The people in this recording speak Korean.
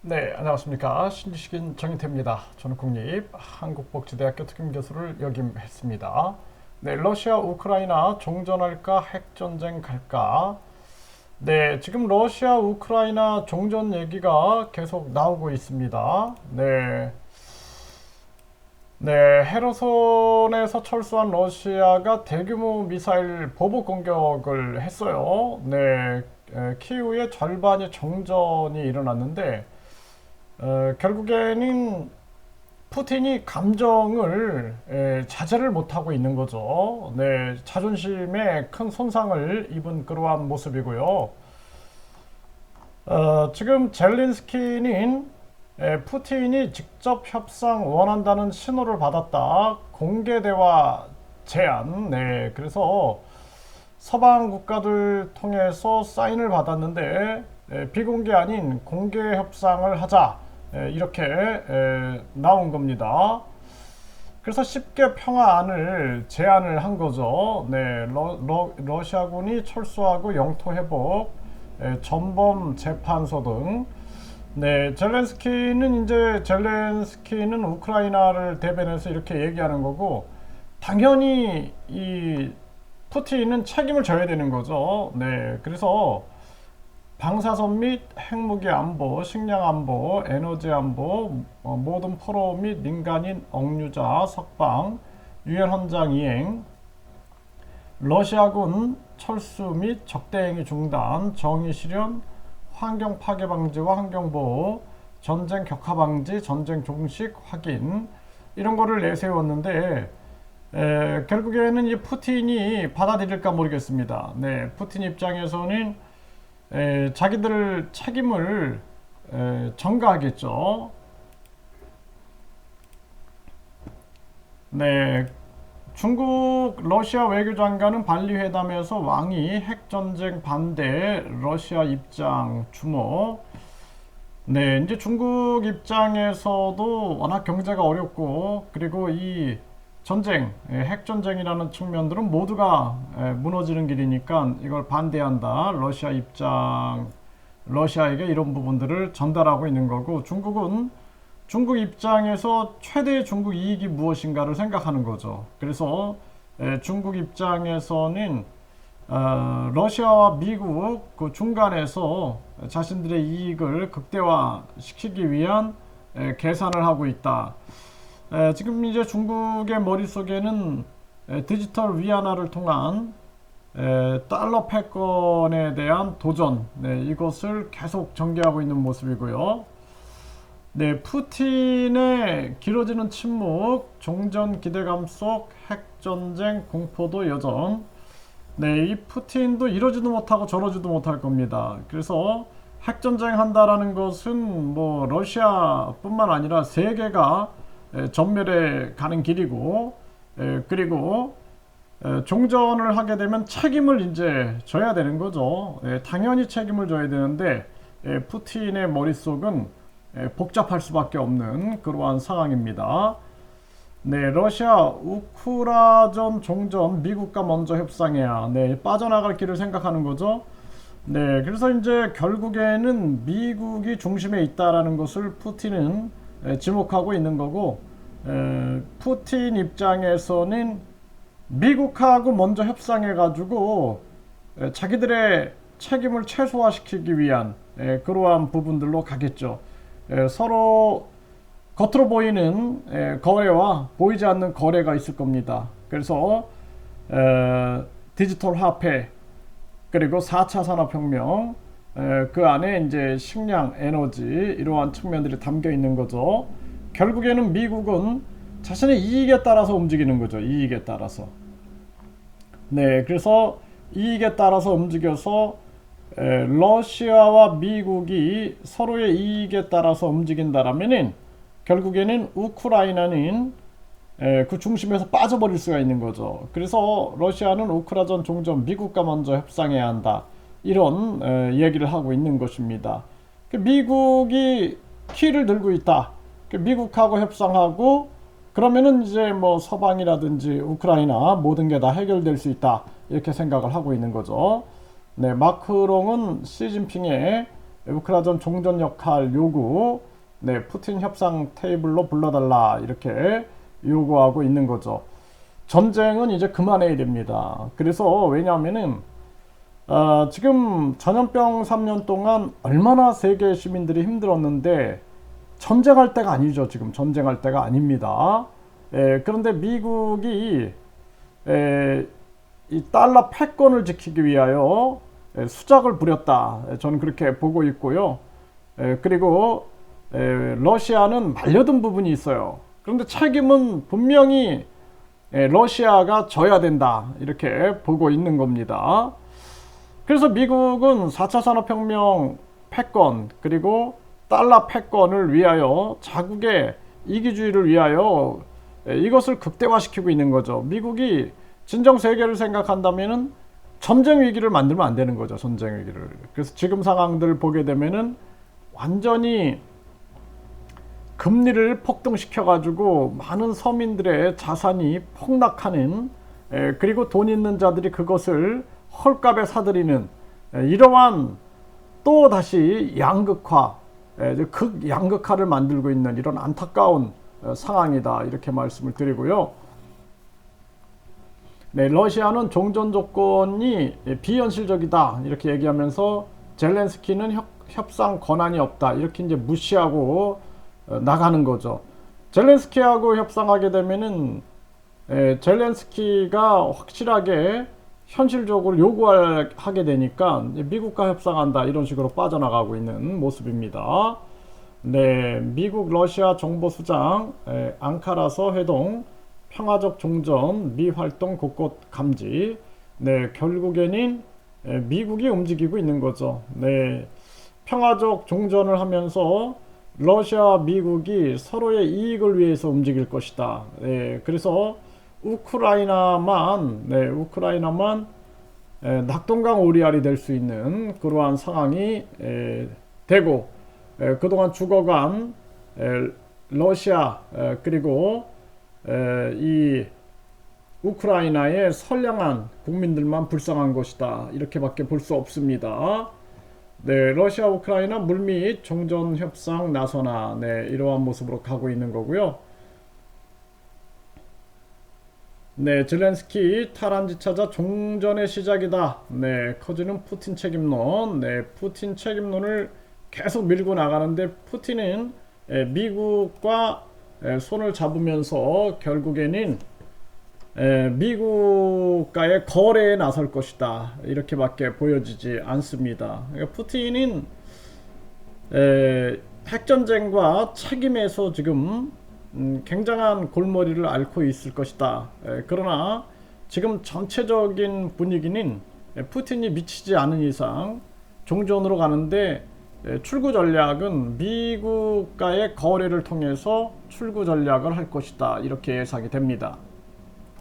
네, 안녕하십니까. 신지식인 정인태입니다. 저는 국립한국복지대학교 특임교수를 역임했습니다. 네, 러시아 우크라이나 종전할까 핵전쟁 갈까? 네, 지금 러시아 우크라이나 종전 얘기가 계속 나오고 있습니다. 네, 네, 헤르손에서 철수한 러시아가 대규모 미사일 보복 공격을 했어요. 네, 키우의 절반이 정전이 일어났는데 결국에는 푸틴이 감정을 자제를 못하고 있는 거죠. 네, 자존심에 큰 손상을 입은 그러한 모습이고요. 지금 젤린스키는 푸틴이 직접 협상 원한다는 신호를 받았다. 공개 대화 제안. 네, 그래서 서방 국가들 통해서 사인을 받았는데 비공개 아닌 공개 협상을 하자. 이렇게 나온 겁니다. 그래서 쉽게 평화안을 제안을 한 거죠. 네, 러시아군이 철수하고 영토 회복, 전범 재판소 등. 네, 젤렌스키는 우크라이나를 대변해서 이렇게 얘기하는 거고, 당연히 이 푸틴은 책임을 져야 되는 거죠. 네, 그래서 방사선 및 핵무기 안보, 식량 안보, 에너지 안보, 모든 포로 및 민간인 억류자 석방, 유엔 헌장 이행, 러시아군 철수 및 적대행위 중단, 정의 실현, 환경 파괴 방지와 환경 보호, 전쟁 격화 방지, 전쟁 종식 확인 이런 거를 내세웠는데 결국에는 이 푸틴이 받아들일까 모르겠습니다. 네, 푸틴 입장에서는 자기들 책임을 전가하겠죠. 네, 중국 러시아 외교장관은 발리 회담에서 왕이 핵전쟁 반대 러시아 입장 주목. 네, 이제 중국 입장에서도 워낙 경제가 어렵고 그리고 이 전쟁, 핵전쟁이라는 측면들은 모두가 무너지는 길이니까 이걸 반대한다. 러시아 입장, 러시아에게 이런 부분들을 전달하고 있는 거고 중국은 중국 입장에서 최대의 중국 이익이 무엇인가를 생각하는 거죠. 그래서 중국 입장에서는 러시아와 미국 그 중간에서 자신들의 이익을 극대화시키기 위한 계산을 하고 있다. 지금 이제 중국의 머릿속에는 디지털 위안화를 통한 달러 패권에 대한 도전, 네, 이것을 계속 전개하고 있는 모습이고요. 네, 푸틴의 길어지는 침묵, 종전 기대감 속 핵전쟁 공포도 여전. 네, 이 푸틴도 이러지도 못하고 저러지도 못할 겁니다. 그래서 핵전쟁 한다라는 것은 뭐 러시아뿐만 아니라 세계가 전멸에 가는 길이고, 그리고 종전을 하게 되면 책임을 이제 져야 되는 거죠. 당연히 책임을 져야 되는데 푸틴의 머릿속은 복잡할 수밖에 없는 그러한 상황입니다. 네, 러시아 우크라전 종전 미국과 먼저 협상해야 네, 빠져나갈 길을 생각하는 거죠. 네, 그래서 이제 결국에는 미국이 중심에 있다라는 것을 푸틴은 지목하고 있는 거고 푸틴 입장에서는 미국하고 먼저 협상해가지고 자기들의 책임을 최소화시키기 위한 그러한 부분들로 가겠죠. 서로 겉으로 보이는 거래와 보이지 않는 거래가 있을 겁니다. 그래서 디지털 화폐 그리고 4차 산업혁명 그 안에 이제 식량, 에너지 이러한 측면들이 담겨 있는 거죠. 결국에는 미국은 자신의 이익에 따라서 움직이는 거죠. 이익에 따라서. 네, 그래서 이익에 따라서 움직여서 러시아와 미국이 서로의 이익에 따라서 움직인다라면은 결국에는 우크라이나는 그 중심에서 빠져버릴 수가 있는 거죠. 그래서 러시아는 우크라전 종전 미국과 먼저 협상해야 한다. 이런 얘기를 하고 있는 것입니다. 미국이 키를 들고 있다. 미국하고 협상하고 그러면은 이제 뭐 서방이라든지 우크라이나 모든 게 다 해결될 수 있다. 이렇게 생각을 하고 있는 거죠. 네, 마크롱은 시진핑의 우크라이나 종전 역할 요구, 네, 푸틴 협상 테이블로 불러달라 이렇게 요구하고 있는 거죠. 전쟁은 이제 그만해야 됩니다. 그래서 왜냐하면은 지금 전염병 3년 동안 얼마나 세계 시민들이 힘들었는데 전쟁할 때가 아니죠. 지금 전쟁할 때가 아닙니다. 그런데 미국이 이 달러 패권을 지키기 위하여 수작을 부렸다. 저는 그렇게 보고 있고요. 그리고 러시아는 말려든 부분이 있어요. 그런데 책임은 분명히 러시아가 져야 된다. 이렇게 보고 있는 겁니다. 그래서 미국은 4차 산업혁명 패권 그리고 달러 패권을 위하여 자국의 이기주의를 위하여 이것을 극대화시키고 있는 거죠. 미국이 진정 세계를 생각한다면은 전쟁 위기를 만들면 안 되는 거죠. 전쟁 위기를. 그래서 지금 상황들을 보게 되면은 완전히 금리를 폭등시켜 가지고 많은 서민들의 자산이 폭락하는 그리고 돈 있는 자들이 그것을 헐값에 사들이는 이러한 또 다시 양극화, 극양극화를 만들고 있는 이런 안타까운 상황이다 이렇게 말씀을 드리고요. 네, 러시아는 종전 조건이 비현실적이다 이렇게 얘기하면서 젤렌스키는 협상 권한이 없다 이렇게 이제 무시하고 나가는 거죠. 젤렌스키하고 협상하게 되면은 젤렌스키가 확실하게 현실적으로 요구하게 되니까 미국과 협상한다 이런 식으로 빠져나가고 있는 모습입니다. 네, 미국 러시아 정보수장 앙카라서 회동 평화적 종전 미 활동 곳곳 감지. 네, 결국에는 미국이 움직이고 있는 거죠. 네, 평화적 종전을 하면서 러시아와 미국이 서로의 이익을 위해서 움직일 것이다. 네, 그래서 우크라이나만 낙동강 오리알이 될 수 있는 그러한 상황이 되고 그동안 죽어간 러시아 그리고 이 우크라이나의 선량한 국민들만 불쌍한 것이다 이렇게밖에 볼 수 없습니다. 네, 러시아 우크라이나 물밑 종전 협상 나서나 네, 이러한 모습으로 가고 있는 거고요. 네, 젤렌스키 탈환지 찾아 종전의 시작이다. 네, 커지는 푸틴 책임론. 네, 푸틴 책임론을 계속 밀고 나가는데 푸틴은 미국과 손을 잡으면서 결국에는 미국과의 거래에 나설 것이다. 이렇게밖에 보여지지 않습니다. 그러니까 푸틴은 핵전쟁과 책임에서 지금 굉장한 골머리를 앓고 있을 것이다. 그러나 지금 전체적인 분위기는 푸틴이 미치지 않은 이상 종전으로 가는데 출구 전략은 미국과의 거래를 통해서 출구 전략을 할 것이다. 이렇게 예상이 됩니다.